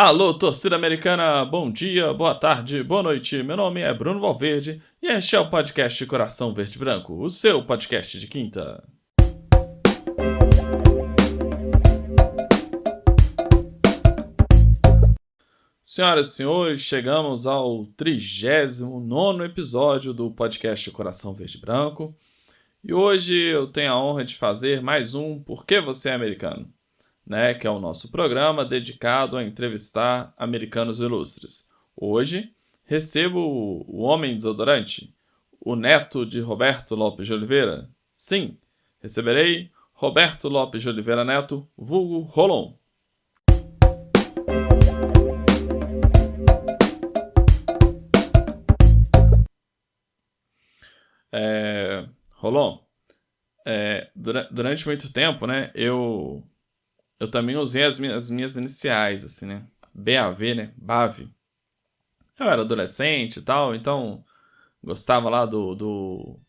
Alô, torcida americana, bom dia, boa tarde, boa noite. Meu nome é Bruno Valverde e este é o podcast Coração Verde e Branco, o seu podcast de quinta. Senhoras e senhores, chegamos ao 39º episódio do podcast Coração Verde e Branco e hoje eu tenho a honra de fazer mais um Por que Você é Americano? Que é o nosso programa dedicado a entrevistar americanos ilustres. Hoje, recebo o homem desodorante, o neto de Roberto Lopes de Oliveira. Sim, receberei Roberto Lopes de Oliveira Neto, vulgo Rolon. Rolon, durante muito tempo, eu também usei as minhas iniciais, assim, né? BAV, né? BAV. Eu era adolescente e tal, então gostava lá do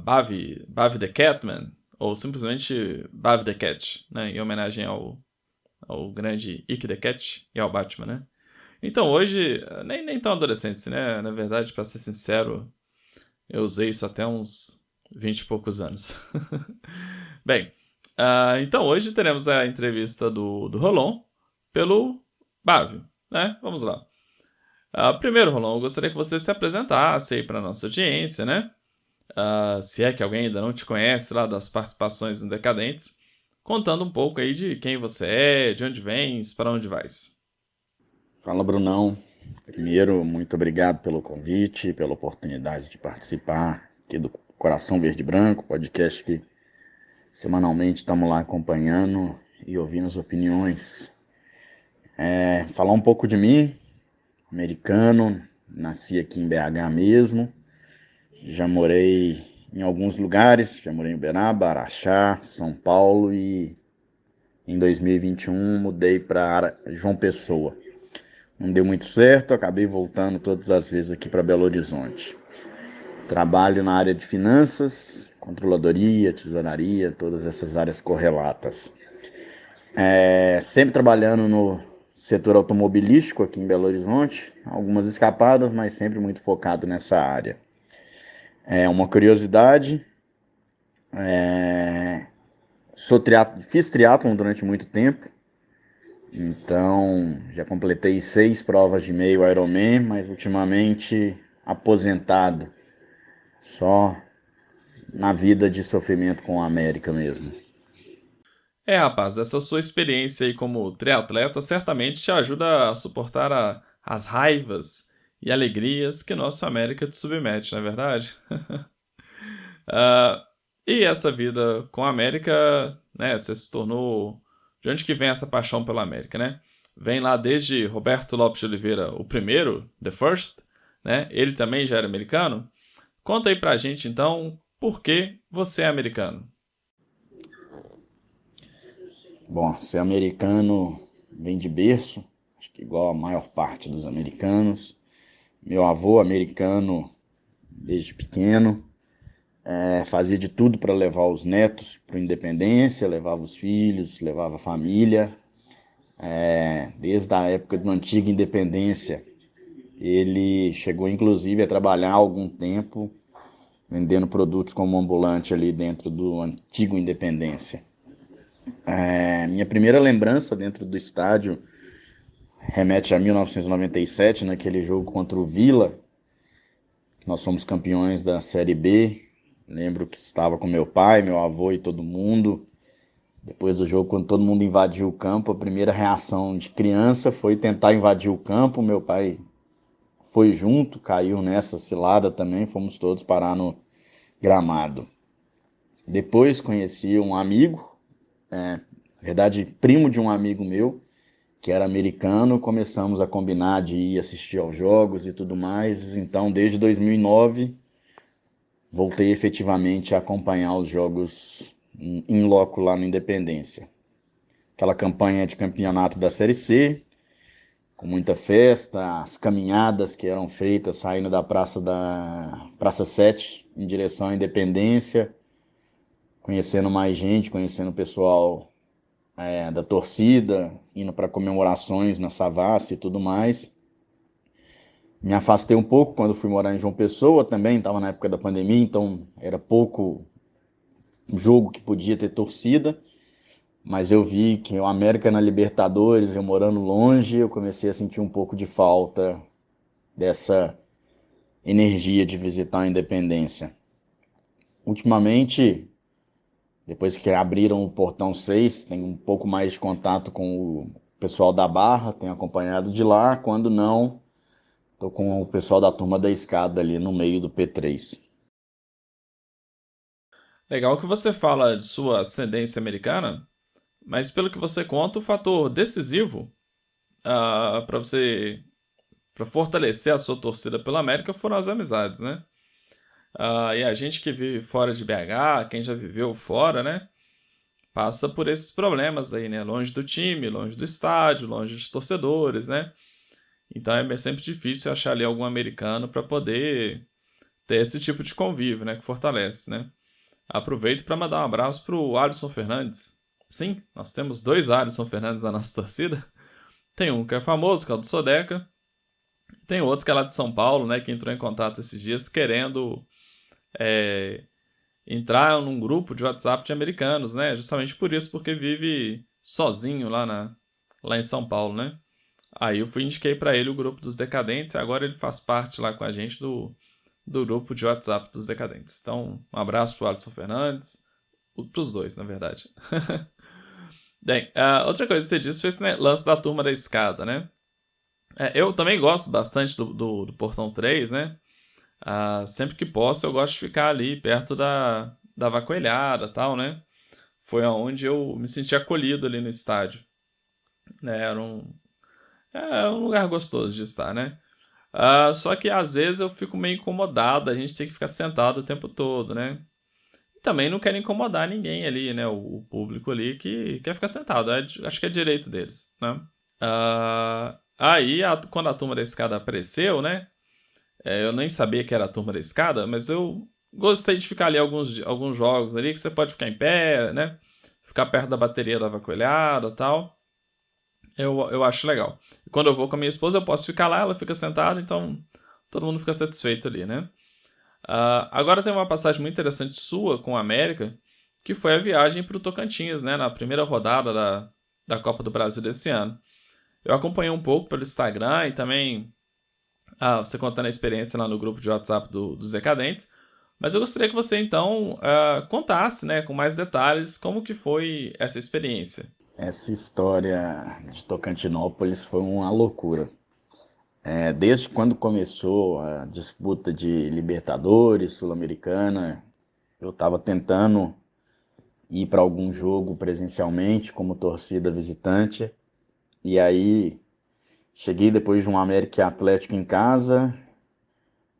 Bavi the Catman, ou simplesmente Bavi the Cat, né? Em homenagem ao grande Ick the Cat e ao Batman, né? Então hoje, nem tão adolescente, assim, né? Na verdade, pra ser sincero, eu usei isso até uns 20 e poucos anos. Bem, então hoje teremos a entrevista do Rolon pelo Bavi, né? Vamos lá. Primeiro, Rolon, eu gostaria que você se apresentasse aí para nossa audiência, né? Se é que alguém ainda não te conhece lá das participações no Decadentes, contando um pouco aí de quem você é, de onde vens, para onde vais. Fala, Brunão. Primeiro, muito obrigado pelo convite, pela oportunidade de participar aqui do Coração Verde e Branco, podcast que semanalmente estamos lá acompanhando e ouvindo as opiniões. Falar um pouco de mim, americano, nasci aqui em BH mesmo, já morei em alguns lugares, já morei em Uberaba, Araxá, São Paulo e em 2021 mudei para João Pessoa. Não deu muito certo, acabei voltando todas as vezes aqui para Belo Horizonte. Trabalho na área de finanças, controladoria, tesouraria, todas essas áreas correlatas. Sempre trabalhando no setor automobilístico aqui em Belo Horizonte, algumas escapadas, mas sempre muito focado nessa área. Uma curiosidade, fiz triatlon durante muito tempo, então já completei 6 provas de meio Ironman, mas ultimamente aposentado, só na vida de sofrimento com a América mesmo. Rapaz, essa sua experiência aí como triatleta certamente te ajuda a suportar as raivas e alegrias que nosso América te submete, não é verdade? Ah, e essa vida com a América, né? Você se tornou. De onde que vem essa paixão pela América, né? Vem lá desde Roberto Lopes de Oliveira, o primeiro, The First, né? Ele também já era americano. Conta aí pra gente então, por que você é americano? Bom, ser americano vem de berço, acho que igual a maior parte dos americanos. Meu avô americano desde pequeno, fazia de tudo para levar os netos para a independência, levava os filhos, levava a família. Desde a época da antiga independência, ele chegou inclusive a trabalhar algum tempo vendendo produtos como ambulante ali dentro do antigo Independência. Minha primeira lembrança dentro do estádio remete a 1997, naquele jogo contra o Vila. Nós fomos campeões da Série B. Lembro que estava com meu pai, meu avô e todo mundo. Depois do jogo, quando todo mundo invadiu o campo, a primeira reação de criança foi tentar invadir o campo. Meu pai foi junto, caiu nessa cilada também. Fomos todos parar no gramado. Depois conheci um amigo, na verdade, primo de um amigo meu, que era americano. Começamos a combinar de ir assistir aos jogos e tudo mais. Então, desde 2009, voltei efetivamente a acompanhar os jogos em loco lá no Independência. Aquela campanha de campeonato da Série C, com muita festa, as caminhadas que eram feitas saindo da Praça 7 em direção à Independência, conhecendo mais gente, conhecendo o pessoal da torcida, indo para comemorações na Savassi e tudo mais. Me afastei um pouco quando fui morar em João Pessoa também, estava na época da pandemia, então era pouco jogo que podia ter torcida, mas eu vi que o América na Libertadores, eu morando longe, eu comecei a sentir um pouco de falta dessa energia de visitar a Independência. Ultimamente, depois que abriram o Portão 6, tenho um pouco mais de contato com o pessoal da Barra, tenho acompanhado de lá, quando não, estou com o pessoal da turma da escada ali no meio do P3. Legal que você fala de sua ascendência americana, mas pelo que você conta, o fator decisivo para você para fortalecer a sua torcida pela América foram as amizades, né? E a gente que vive fora de BH, quem já viveu fora, né? Passa por esses problemas aí, né? Longe do time, longe do estádio, longe dos torcedores, né? Então é sempre difícil achar ali algum americano para poder ter esse tipo de convívio, né? Que fortalece, né? Aproveito para mandar um abraço pro Alisson Fernandes. Sim, nós temos dois Alisson Fernandes na nossa torcida. Tem um que é famoso, que é o do Sodeca. Tem outro que é lá de São Paulo, né? Que entrou em contato esses dias querendo é, entrar num grupo de WhatsApp de americanos, né? Justamente por isso, porque vive sozinho lá em São Paulo, né? Aí eu indiquei para ele o grupo dos Decadentes e agora ele faz parte lá com a gente do grupo de WhatsApp dos Decadentes. Então, um abraço pro Alisson Fernandes, pros dois, na verdade. Bem, outra coisa que você disse foi esse, né, lance da turma da escada, né? Eu também gosto bastante do Portão 3, né? Sempre que posso eu gosto de ficar ali perto da Vacoelhada e tal, né? Foi onde eu me senti acolhido ali no estádio, né? É um lugar gostoso de estar, né? Só que às vezes eu fico meio incomodado, a gente tem que ficar sentado o tempo todo, né? E também não quero incomodar ninguém ali, né? O público ali que quer ficar sentado, acho que é direito deles, né? Aí, quando a turma da escada apareceu, né? Eu nem sabia que era a turma da escada, mas eu gostei de ficar ali alguns jogos ali que você pode ficar em pé, né? Ficar perto da bateria da vacoelhada e tal. Eu acho legal. E quando eu vou com a minha esposa, eu posso ficar lá, ela fica sentada, então todo mundo fica satisfeito ali, né? Agora tem uma passagem muito interessante sua com a América, que foi a viagem para o Tocantins, né? Na primeira rodada da Copa do Brasil desse ano. Eu acompanhei um pouco pelo Instagram e também você contando a experiência lá no grupo de WhatsApp dos Decadentes. Mas eu gostaria que você, então, contasse, né, com mais detalhes, como que foi essa experiência. Essa história de Tocantinópolis foi uma loucura. Desde quando começou a disputa de Libertadores, Sul-Americana, eu estava tentando ir para algum jogo presencialmente como torcida visitante. E aí cheguei depois de um América Atlético em casa,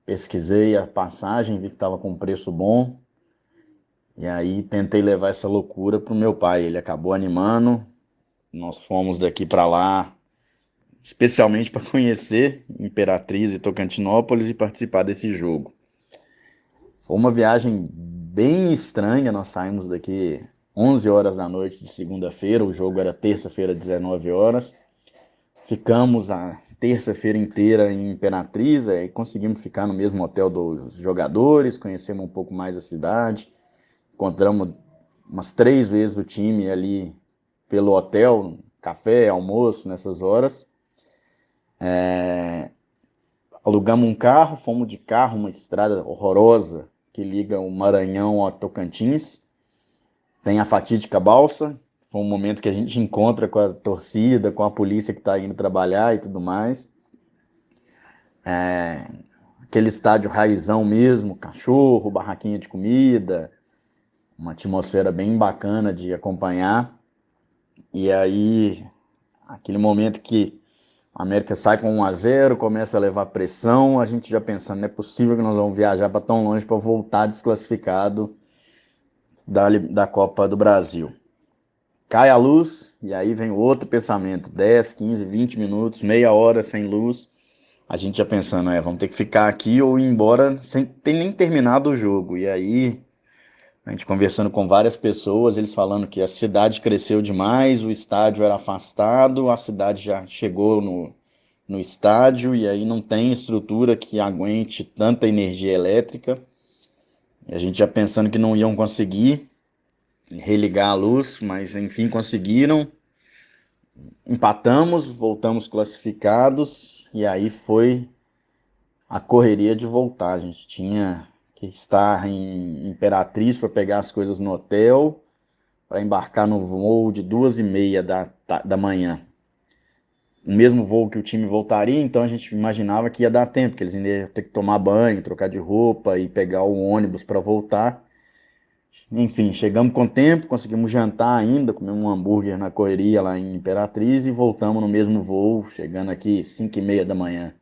pesquisei a passagem, vi que estava com preço bom. E aí tentei levar essa loucura pro meu pai. Ele acabou animando. Nós fomos daqui para lá, especialmente para conhecer Imperatriz e Tocantinópolis e participar desse jogo. Foi uma viagem bem estranha. Nós saímos daqui 11 horas da noite de segunda-feira. O jogo era terça-feira, 19 horas. Ficamos a terça-feira inteira em Imperatriz e conseguimos ficar no mesmo hotel dos jogadores, conhecemos um pouco mais a cidade. Encontramos umas 3 vezes o time ali pelo hotel, café, almoço, nessas horas. Alugamos um carro, fomos de carro, uma estrada horrorosa que liga o Maranhão ao Tocantins. Tem a fatídica balsa, foi um momento que a gente encontra com a torcida, com a polícia que está indo trabalhar e tudo mais. Aquele estádio raizão mesmo, cachorro, barraquinha de comida, uma atmosfera bem bacana de acompanhar. E aí, aquele momento que a América sai com 1-0, começa a levar pressão, a gente já pensando, não é possível que nós vamos viajar para tão longe para voltar desclassificado da Copa do Brasil. Cai a luz e aí vem outro pensamento, 10, 15, 20 minutos, meia hora sem luz, a gente já pensando, vamos ter que ficar aqui ou ir embora sem ter nem terminado o jogo. E aí A gente conversando com várias pessoas, eles falando que a cidade cresceu demais, o estádio era afastado, a cidade já chegou no estádio e aí não tem estrutura que aguente tanta energia elétrica. E a gente já pensando que não iam conseguir religar a luz, mas enfim conseguiram. Empatamos, voltamos classificados e aí foi a correria de voltar. A gente tinha que estar em Imperatriz para pegar as coisas no hotel, para embarcar no voo de 2h30 da manhã. O mesmo voo que o time voltaria, então a gente imaginava que ia dar tempo, que eles ainda iam ter que tomar banho, trocar de roupa e pegar o ônibus para voltar. Enfim, chegamos com tempo, conseguimos jantar ainda, comer um hambúrguer na correria lá em Imperatriz e voltamos no mesmo voo, chegando aqui 5h30 da manhã.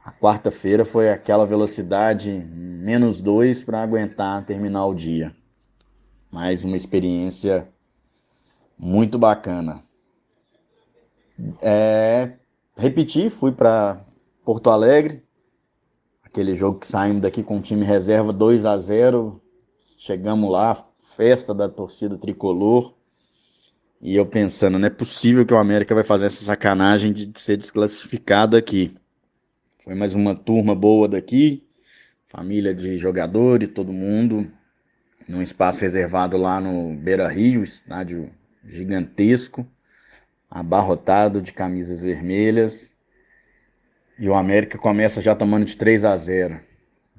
A quarta-feira foi aquela velocidade -2 para aguentar terminar o dia. Mais uma experiência muito bacana. Repeti, fui para Porto Alegre, aquele jogo que saímos daqui com o time reserva 2-0, chegamos lá, festa da torcida tricolor, e eu pensando, não é possível que o América vai fazer essa sacanagem de ser desclassificado aqui. Foi mais uma turma boa daqui, família de jogadores, todo mundo, num espaço reservado lá no Beira-Rio, estádio gigantesco, abarrotado de camisas vermelhas. E o América começa já tomando de 3-0.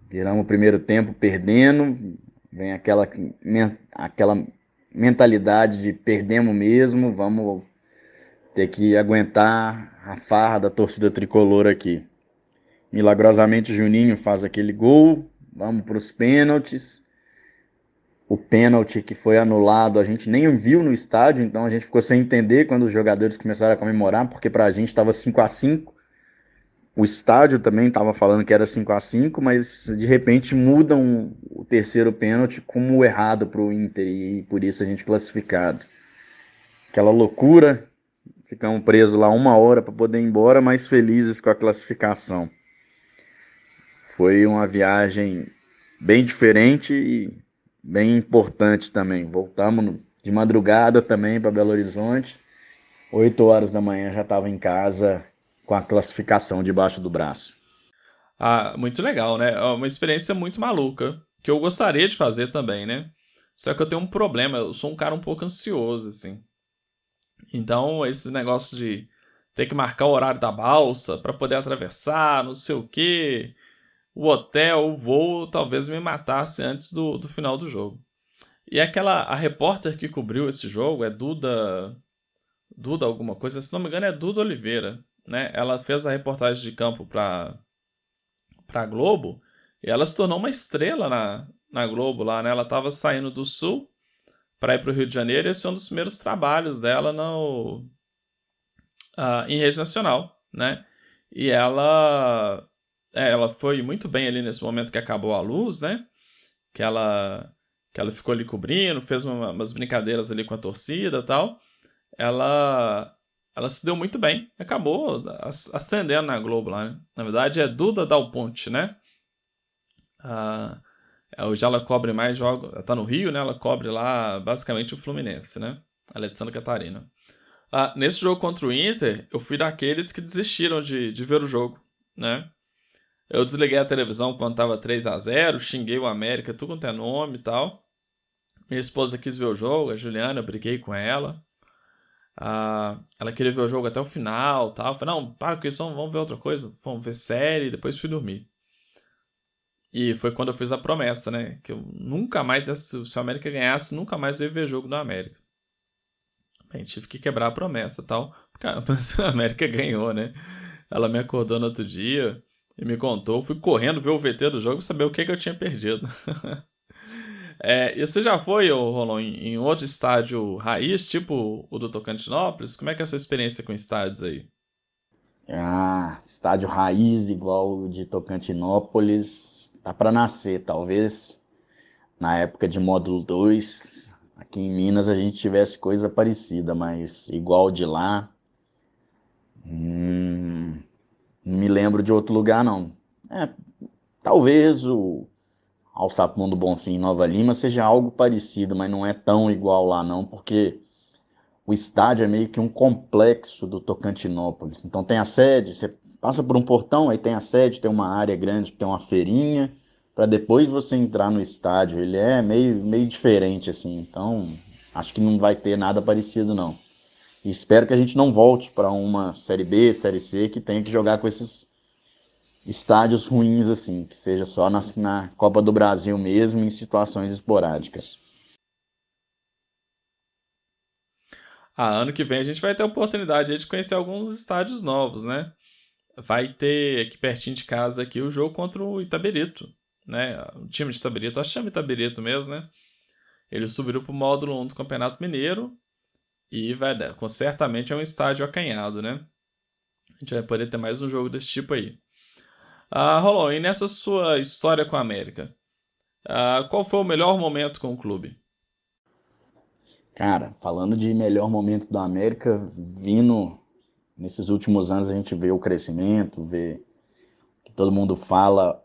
Viramos o primeiro tempo perdendo, vem aquela mentalidade de perdemos mesmo, vamos ter que aguentar a farra da torcida tricolor aqui. Milagrosamente o Juninho faz aquele gol, vamos para os pênaltis. O pênalti que foi anulado a gente nem viu no estádio, então a gente ficou sem entender quando os jogadores começaram a comemorar, porque para a gente estava 5-5. O estádio também estava falando que era 5-5, mas de repente mudam o terceiro pênalti como errado para o Inter e por isso a gente classificado. Aquela loucura, ficamos presos lá 1 hora para poder ir embora, mas felizes com a classificação. Foi uma viagem bem diferente e bem importante também. Voltamos de madrugada também para Belo Horizonte. 8 horas da manhã já estava em casa com a classificação debaixo do braço. Ah, muito legal, né? É uma experiência muito maluca, que eu gostaria de fazer também, né? Só que eu tenho um problema, eu sou um cara um pouco ansioso, assim. Então, esse negócio de ter que marcar o horário da balsa para poder atravessar, não sei o quê, o hotel, o voo, talvez me matasse antes do final do jogo. E a repórter que cobriu esse jogo é Duda alguma coisa, se não me engano é Duda Oliveira, né? Ela fez a reportagem de campo pra Globo e ela se tornou uma estrela na Globo lá, né? Ela tava saindo do Sul para ir pro Rio de Janeiro e esse foi um dos primeiros trabalhos dela em rede nacional, né? E ela foi muito bem ali nesse momento que acabou a luz, né? Que ela, que ela ficou ali cobrindo, fez umas brincadeiras ali com a torcida e tal. Ela se deu muito bem, acabou ascendendo na Globo lá, né? Na verdade é Duda Dal Ponte, né? Ah, hoje ela cobre mais jogos, ela tá no Rio, né? Ela cobre lá basicamente o Fluminense, né? Ela é de Santa Catarina. Nesse jogo contra o Inter, eu fui daqueles que desistiram de ver o jogo, né? Eu desliguei a televisão quando tava 3-0, xinguei o América, tudo quanto é nome e tal. Minha esposa quis ver o jogo, a Juliana, eu briguei com ela. Ela queria ver o jogo até o final, tal. Eu falei, não, para com isso, vamos ver outra coisa. Vamos ver série, depois fui dormir. E foi quando eu fiz a promessa, né? Que eu nunca mais, se o América ganhasse, nunca mais eu ia ver jogo do América. Bem, tive que quebrar a promessa e tal. Porque a América ganhou, né? Ela me acordou no outro dia e me contou. Fui correndo ver o VT do jogo e saber o que eu tinha perdido. E você já foi, ô Rolon, em outro estádio raiz, tipo o do Tocantinópolis? Como é que é a sua experiência com estádios aí? Estádio raiz igual o de Tocantinópolis, tá para nascer, talvez na época de módulo 2, aqui em Minas a gente tivesse coisa parecida, mas igual de lá, não me lembro de outro lugar não. Talvez ao Sapão do Bonfim em Nova Lima seja algo parecido, mas não é tão igual lá não, porque o estádio é meio que um complexo do Tocantinópolis. Então tem a sede, você passa por um portão, aí tem a sede, tem uma área grande, tem uma feirinha, para depois você entrar no estádio. Ele é meio diferente assim, então acho que não vai ter nada parecido não. E espero que a gente não volte para uma Série B, Série C, que tenha que jogar com esses estádios ruins assim, que seja só na Copa do Brasil mesmo, em situações esporádicas. Ano que vem a gente vai ter a oportunidade aí de conhecer alguns estádios novos, né? Vai ter aqui pertinho de casa aqui o jogo contra o Itabirito, né? O time de Itabirito, acho que chama Itabirito mesmo, né? Eles subiram pro módulo 1 do Campeonato Mineiro e vai dar, certamente é um estádio acanhado, né? A gente vai poder ter mais um jogo desse tipo aí. Rolon, e nessa sua história com a América, qual foi o melhor momento com o clube? Cara, falando de melhor momento da América, vindo nesses últimos anos a gente vê o crescimento, vê que todo mundo fala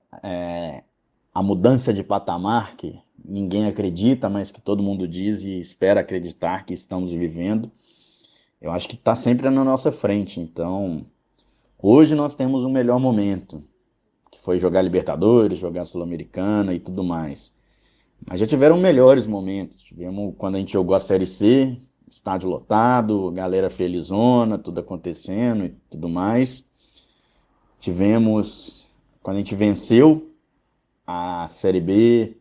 a mudança de patamar que ninguém acredita, mas que todo mundo diz e espera acreditar que estamos vivendo. Eu acho que está sempre na nossa frente. Então, hoje nós temos um melhor momento, que foi jogar Libertadores, jogar Sul-Americana e tudo mais. Mas já tiveram melhores momentos. Tivemos quando a gente jogou a Série C, estádio lotado, galera felizona, tudo acontecendo e tudo mais. Tivemos quando a gente venceu a Série B,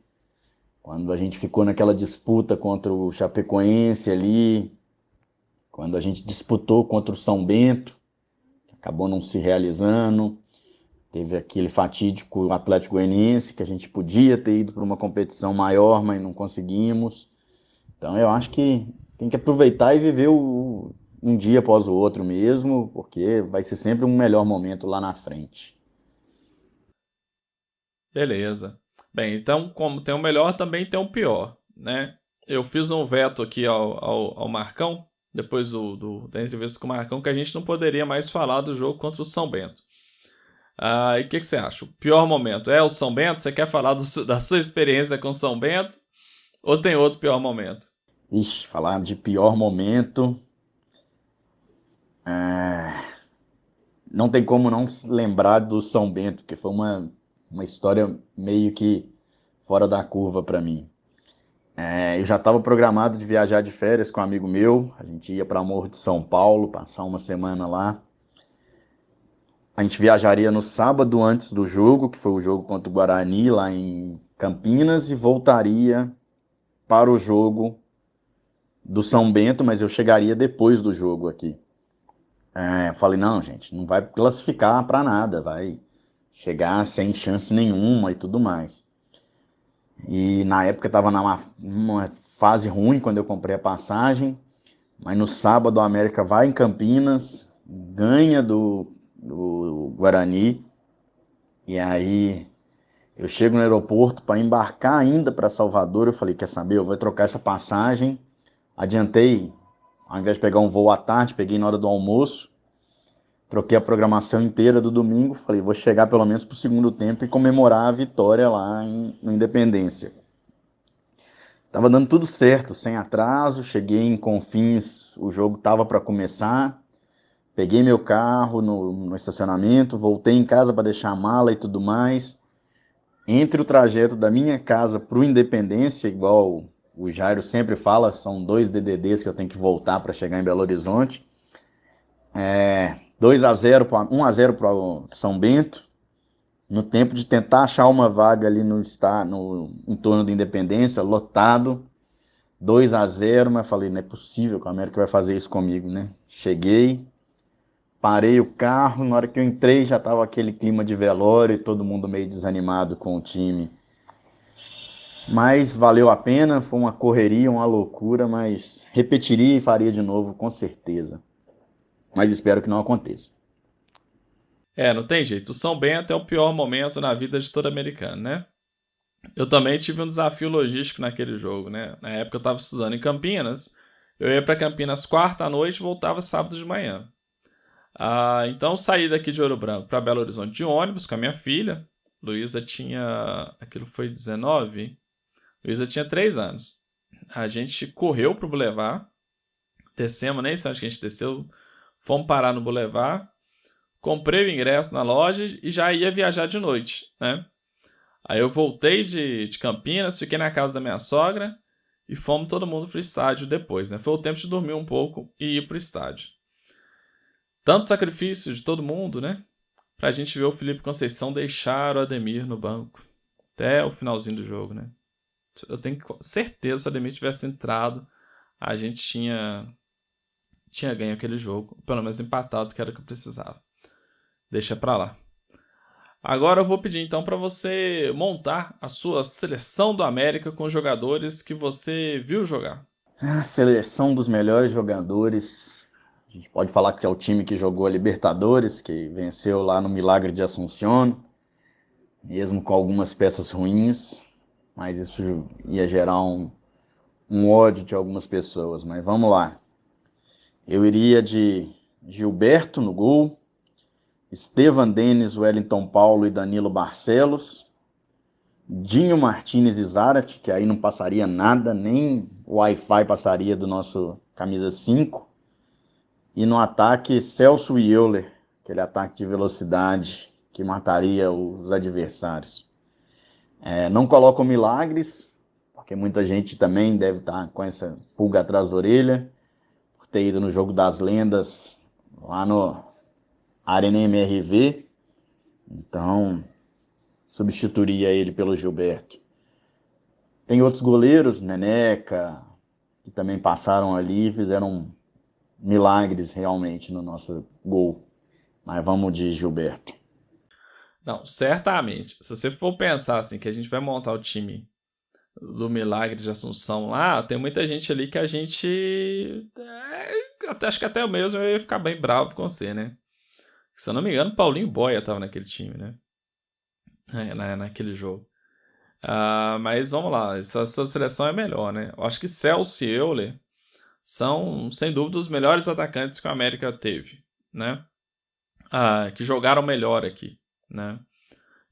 quando a gente ficou naquela disputa contra o Chapecoense ali, quando a gente disputou contra o São Bento, que acabou não se realizando. Teve aquele fatídico Atlético Goianiense, que a gente podia ter ido para uma competição maior, mas não conseguimos. Então eu acho que tem que aproveitar e viver um dia após o outro mesmo, porque vai ser sempre um melhor momento lá na frente. Beleza. Bem, então, como tem o melhor, também tem o pior, né? Eu fiz um veto aqui ao Marcão, depois da entrevista com o Marcão, que a gente não poderia mais falar do jogo contra o São Bento. E o que você acha? O pior momento é o São Bento? Você quer falar da sua experiência com o São Bento? Ou tem outro pior momento? Ixi, falar de pior momento, não tem como não se lembrar do São Bento, que foi uma história meio que fora da curva para mim. Eu já estava programado de viajar de férias com um amigo meu, a gente ia para Morro de São Paulo, passar uma semana lá. A gente viajaria no sábado antes do jogo, que foi o jogo contra o Guarani, lá em Campinas, e voltaria para o jogo do São Bento, mas eu chegaria depois do jogo aqui. Eu falei, não, gente, não vai classificar para nada, vai chegar sem chance nenhuma e tudo mais. E na época estava numa fase ruim quando eu comprei a passagem, mas no sábado a América vai em Campinas, ganha do Guarani, e aí eu chego no aeroporto para embarcar ainda para Salvador. Eu falei, quer saber, eu vou trocar essa passagem. Adiantei, ao invés de pegar um voo à tarde, peguei na hora do almoço, troquei a programação inteira do domingo. Falei, vou chegar pelo menos para o segundo tempo e comemorar a vitória lá no Independência. Tava dando tudo certo, sem atraso. Cheguei em Confins, o jogo tava para começar. Peguei meu carro no estacionamento, voltei em casa para deixar a mala e tudo mais. Entre o trajeto da minha casa para o Independência, igual o Jairo sempre fala, são 2 DDDs que eu tenho que voltar para chegar em Belo Horizonte. 2-0, 1-0 para o São Bento. No tempo de tentar achar uma vaga ali no entorno da Independência, lotado. 2-0, mas falei, não é possível que o América vai fazer isso comigo, né? Cheguei, parei o carro, na hora que eu entrei já estava aquele clima de velório e todo mundo meio desanimado com o time. Mas valeu a pena, foi uma correria, uma loucura, mas repetiria e faria de novo com certeza. Mas espero que não aconteça. Não tem jeito. O São Bento é o pior momento na vida de todo americano, né? Eu também tive um desafio logístico naquele jogo, né? Na época eu estava estudando em Campinas. Eu ia para Campinas quarta à noite e voltava sábado de manhã. Então eu saí daqui de Ouro Branco para Belo Horizonte de ônibus com a minha filha. Luísa tinha... Aquilo foi 19? Luísa tinha 3 anos. A gente correu pro Boulevard. Descemos, nem sei onde que a gente desceu. Fomos parar no Boulevard. Comprei o ingresso na loja e já ia viajar de noite, né? Aí eu voltei de Campinas, fiquei na casa da minha sogra e fomos todo mundo pro estádio depois, né? Foi o tempo de dormir um pouco e ir pro estádio. Tanto sacrifício de todo mundo, né? Pra gente ver o Felipe Conceição deixar o Ademir no banco. Até o finalzinho do jogo, né? Eu tenho certeza que se o Ademir tivesse entrado, a gente tinha ganho aquele jogo. Pelo menos empatado, que era o que eu precisava. Deixa pra lá. Agora eu vou pedir então para você montar a sua seleção do América com jogadores que você viu jogar. A seleção dos melhores jogadores. A gente pode falar que é o time que jogou a Libertadores, que venceu lá no Milagre de Assunción, mesmo com algumas peças ruins, mas isso ia gerar um ódio de algumas pessoas. Mas vamos lá. Eu iria de Gilberto no gol, Estevan Denis, Wellington Paulo e Danilo Barcelos, Dinho Martínez e Zarate, que aí não passaria nada, nem o Wi-Fi passaria do nosso camisa 5. E no ataque, Celso e Euler, aquele ataque de velocidade que mataria os adversários. Não coloco Milagres, porque muita gente também deve estar com essa pulga atrás da orelha, por ter ido no Jogo das Lendas, lá no Arena MRV. Então, substituiria ele pelo Gilberto. Tem outros goleiros, Neneca, que também passaram ali e fizeram milagres realmente no nosso gol. Mas vamos de Gilberto. Não, certamente. Se você for pensar assim que a gente vai montar o time do Milagre de Assunção lá, tem muita gente ali que a gente... acho que até eu mesmo ia ficar bem bravo com você, né? Se eu não me engano, Paulinho Boia estava naquele time, né? Naquele jogo. Mas vamos lá, essa sua seleção é melhor, né? Eu acho que Celso e Euler são, sem dúvida, os melhores atacantes que o América teve, né? Que jogaram melhor aqui, né?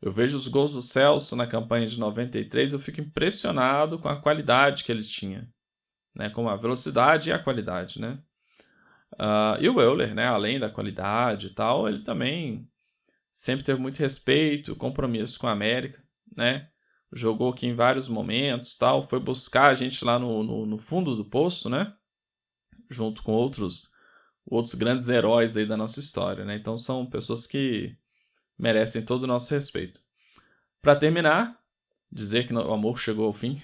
Eu vejo os gols do Celso na campanha de 93, eu fico impressionado com a qualidade que ele tinha, né? Com a velocidade e a qualidade, né? E o Euler, né? Além da qualidade e tal, ele também sempre teve muito respeito, compromisso com a América, né? Jogou aqui em vários momentos, tal, foi buscar a gente lá no fundo do poço, né? Junto com outros grandes heróis aí da nossa história, né? Então são pessoas que merecem todo o nosso respeito. Para terminar, dizer que o amor chegou ao fim.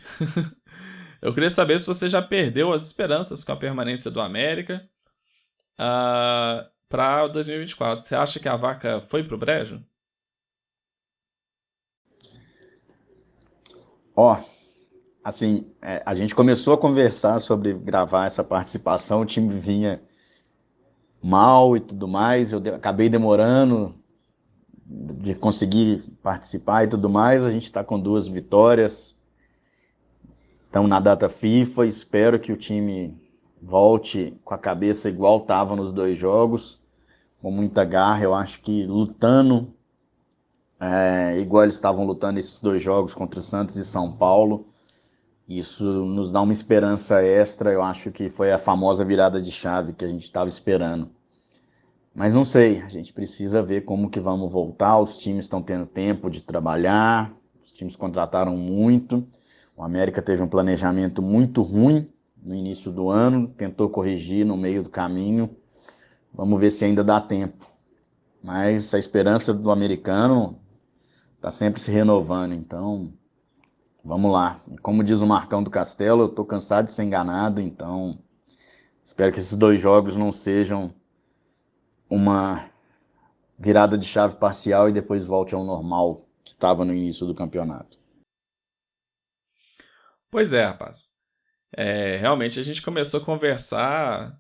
Eu queria saber se você já perdeu as esperanças com a permanência do América para 2024. Você acha que a vaca foi pro brejo? Assim, a gente começou a conversar sobre gravar essa participação, o time vinha mal e tudo mais, eu acabei demorando de conseguir participar e tudo mais, a gente está com 2 vitórias, estamos na data FIFA, espero que o time volte com a cabeça igual estava nos 2 jogos, com muita garra, eu acho que lutando, igual eles estavam lutando esses 2 jogos contra o Santos e São Paulo, isso nos dá uma esperança extra, eu acho que foi a famosa virada de chave que a gente estava esperando. Mas não sei, a gente precisa ver como que vamos voltar, os times estão tendo tempo de trabalhar, os times contrataram muito, o América teve um planejamento muito ruim no início do ano, tentou corrigir no meio do caminho, vamos ver se ainda dá tempo. Mas a esperança do americano está sempre se renovando, então vamos lá. Como diz o Marcão do Castelo, eu estou cansado de ser enganado, então espero que esses 2 jogos não sejam uma virada de chave parcial e depois volte ao normal que estava no início do campeonato. Pois é, rapaz. Realmente a gente começou a conversar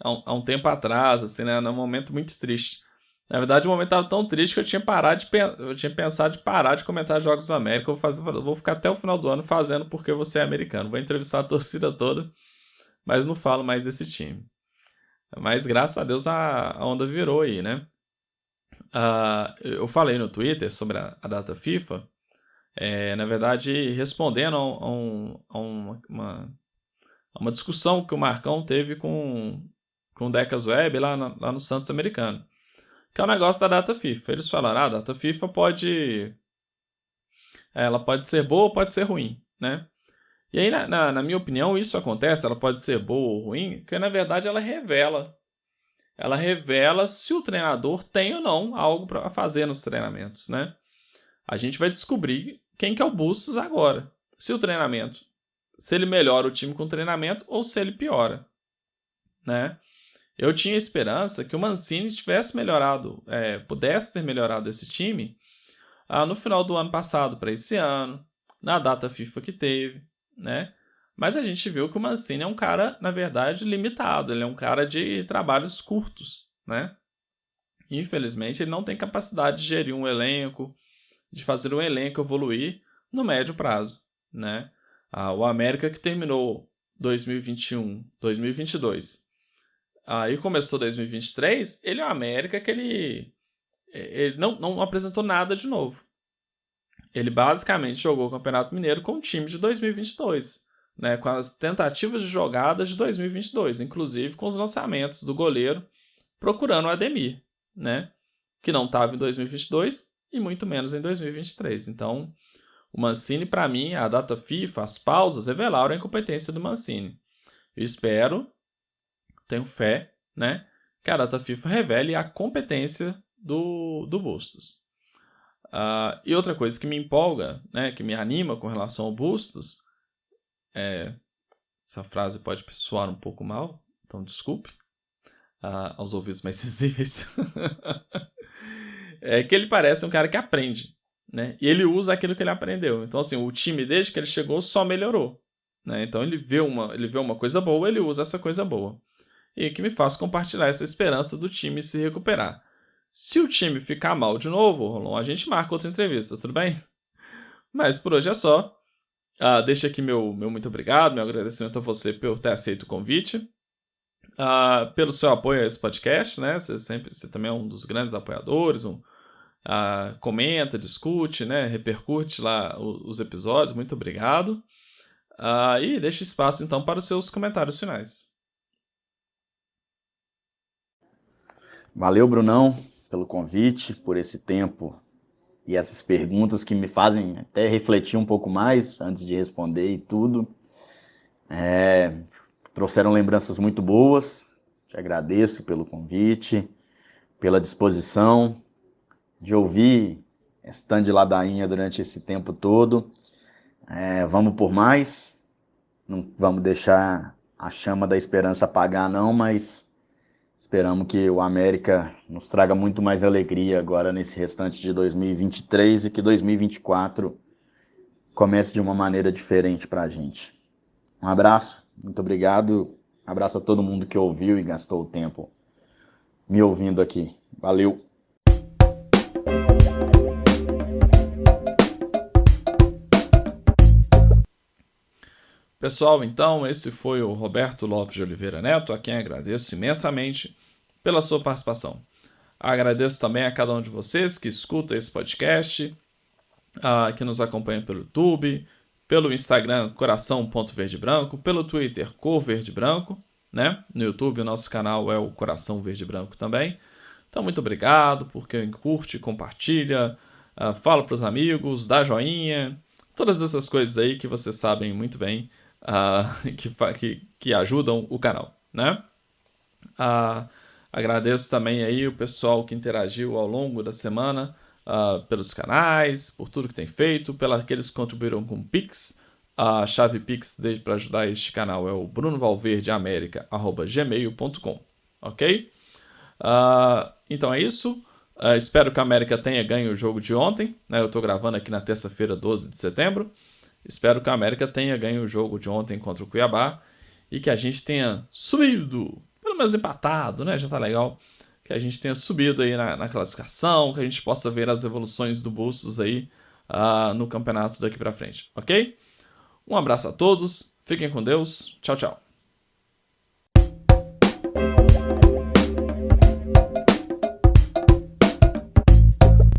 há um tempo atrás, assim, né? Num momento muito triste. Na verdade, o momento estava tão triste que eu tinha pensado de parar de comentar jogos do América. Eu vou ficar até o final do ano fazendo porque você é americano. Vou entrevistar a torcida toda, mas não falo mais desse time. Mas graças a Deus a onda virou aí, né? Eu falei no Twitter sobre a data FIFA, na verdade, respondendo a uma discussão que o Marcão teve com o Decas Web lá no Santos Americano, que é o negócio da data FIFA. Eles falaram, a data FIFA ela pode ser boa ou pode ser ruim, né? E aí, na minha opinião, isso acontece, ela pode ser boa ou ruim, porque na verdade ela revela se o treinador tem ou não algo para fazer nos treinamentos, né? A gente vai descobrir quem que é o Bustos agora. Se ele melhora o time com o treinamento ou se ele piora, né? Eu tinha esperança que o Mancini tivesse melhorado, pudesse ter melhorado esse time no final do ano passado para esse ano, na data FIFA que teve, né? Mas a gente viu que o Mancini é um cara, na verdade, limitado. Ele é um cara de trabalhos curtos, né? Infelizmente, ele não tem capacidade de gerir um elenco, de fazer um elenco evoluir no médio prazo, né? O América que terminou 2021, 2022, e começou 2023, ele é o América que ele não apresentou nada de novo. Ele basicamente jogou o Campeonato Mineiro com o time de 2022, né, com as tentativas de jogadas de 2022, inclusive com os lançamentos do goleiro procurando o Ademir, né, que não estava em 2022 e muito menos em 2023. Então, o Mancini, para mim, a data FIFA, as pausas, revelaram a incompetência do Mancini. Eu espero, tenho fé, né, que a data FIFA revele a competência do Bustos. E outra coisa que me empolga, né, que me anima com relação ao Bustos, essa frase pode soar um pouco mal, então desculpe, aos ouvidos mais sensíveis, é que ele parece um cara que aprende, né, e ele usa aquilo que ele aprendeu. Então, assim, o time, desde que ele chegou, só melhorou, né, então ele vê uma coisa boa, ele usa essa coisa boa. E que me faz compartilhar essa esperança do time se recuperar. Se o time ficar mal de novo, Rolon, a gente marca outra entrevista, tudo bem? Mas por hoje é só. Deixa aqui meu muito obrigado, meu agradecimento a você por ter aceito o convite, pelo seu apoio a esse podcast, né? Você também é um dos grandes apoiadores, comenta, discute, né? Repercute lá os episódios, muito obrigado. E deixa espaço então para os seus comentários finais. Valeu, Brunão, pelo convite, por esse tempo e essas perguntas que me fazem até refletir um pouco mais antes de responder e tudo. Trouxeram lembranças muito boas. Te agradeço pelo convite, pela disposição de ouvir stand de ladainha durante esse tempo todo. Vamos por mais. Não vamos deixar a chama da esperança apagar, não, mas esperamos que o América nos traga muito mais alegria agora nesse restante de 2023 e que 2024 comece de uma maneira diferente para a gente. Um abraço, muito obrigado. Abraço a todo mundo que ouviu e gastou o tempo me ouvindo aqui. Valeu! Pessoal, então, esse foi o Roberto Lopes de Oliveira Neto, a quem agradeço imensamente pela sua participação. Agradeço também a cada um de vocês que escuta esse podcast, que nos acompanha pelo YouTube, pelo Instagram coração.verdebranco, pelo Twitter Cor Verde Branco, né? No YouTube o nosso canal é o Coração Verde Branco também. Então, muito obrigado por quem curte, compartilha, fala para os amigos, dá joinha, todas essas coisas aí que vocês sabem muito bem, que ajudam o canal, né? Agradeço também aí o pessoal que interagiu ao longo da semana, pelos canais, por tudo que tem feito, pelos aqueles que contribuíram com Pix. A chave Pix para ajudar este canal é o brunovalverdeamerica@gmail.com, ok? Então é isso. Espero que a América tenha ganho o jogo de ontem, né? Eu estou gravando aqui na terça-feira, 12 de setembro. Espero que a América tenha ganho o jogo de ontem contra o Cuiabá e que a gente tenha subido, pelo menos empatado, né? Já tá legal. Que a gente tenha subido aí na classificação, que a gente possa ver as evoluções do Bustos aí no campeonato daqui pra frente, ok? Um abraço a todos, fiquem com Deus, tchau, tchau.